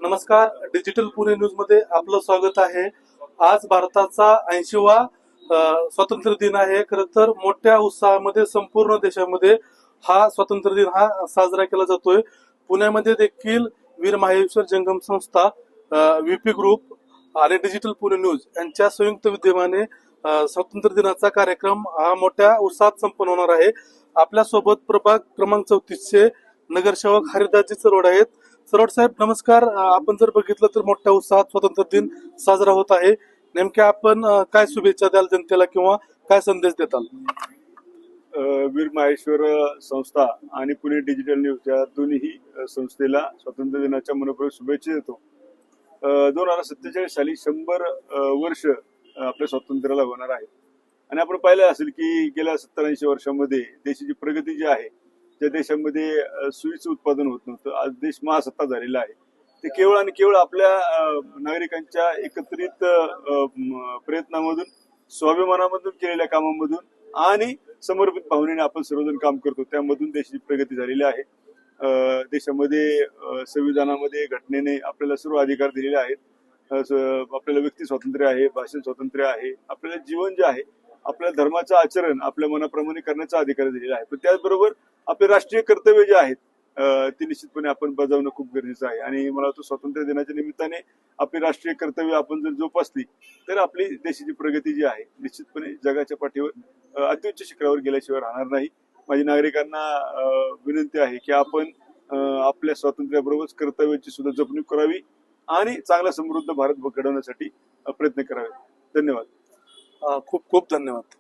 नमस्कार, digital Pune news मध्ये आपलं स्वागत आहे। आज भारताचा 80वा स्वातंत्र्य दिन आहे। खरं तर मोठ्या उत्साहामध्ये संपूर्ण देशामध्ये हा स्वातंत्र्य दिन हा साजरा केला जातोय। पुण्यामध्ये देखील वीर माहेश्वर जंगम संस्था, व्हीपी ग्रुप आणि डिजिटल पुणे न्यूज यांच्या संयुक्त विद्यमाने स्वातंत्र्य दिनाचा कार्यक्रम हा मोठ्या उत्साहात संपन्न होणार आहे। आपल्या सोबत प्रभाग क्रमांक 34चे नगरसेवक हरिदासजी चरोड आहेत। चरोड साहेब नमस्कार। आपण जर बघितलं तर मोठ्या उत्साहात स्वातंत्र्य दिन साजरा होत आहे। नेमक्या आपण काय शुभेच्छा द्याल जनतेला किंवा काय संदेश देताल? वीर माहेश्वर संस्था आणि पुणे डिजिटल न्यूज या दोन्ही संस्थेला स्वातंत्र्य दिनाच्या मनपूर्वक शुभेच्छा देतो। 2047 साली 100 वर्ष आपल्या स्वातंत्र्याला होणार आहे आणि आपण पाहिलं असेल की गेल्या 70-80 वर्षांमध्ये देशाची प्रगती जी आहे, त्या देशामध्ये सुईचं उत्पादन होत नव्हतं। आज देश महासत्ता झालेला आहे। ते केवळ आणि केवळ आपल्या नागरिकांच्या एकत्रित प्रयत्नामधून, स्वाभिमानामधून, केलेल्या कामामधून आणि समर्पित भावनेने आपण सर्वजण काम करतो, त्यामधून देशाची प्रगती झालेली आहे। देशामध्ये संविधानामध्ये, घटनेने आपल्याला सर्व अधिकार दिलेले आहेत। आपल्याला व्यक्ती स्वातंत्र्य आहे, भाषण स्वातंत्र्य आहे, आपल्याला जीवन जे आहे, आपल्या धर्माचं आचरण आपल्या मनाप्रमाणे करण्याचा अधिकार दिलेला आहे। पण त्याचबरोबर आपले राष्ट्रीय कर्तव्य जे आहेत ते निश्चितपणे आपण बजावणं खूप गरजेचं आहे। आणि मला वाटतं स्वातंत्र्य दिनाच्या निमित्ताने आपली राष्ट्रीय कर्तव्य आपण जर जोपासली तर आपली देशाची प्रगती जी आहे निश्चितपणे जगाच्या पाठीवर अत्युच्च शिखरावर गेल्याशिवाय राहणार नाही। माझी नागरिकांना विनंती आहे की आपण आपल्या स्वातंत्र्याबरोबरच कर्तव्याची सुद्धा जपणूक करावी आणि चांगला समृद्ध भारत घडवण्यासाठी प्रयत्न करावे। धन्यवाद। खूप खूप धन्यवाद।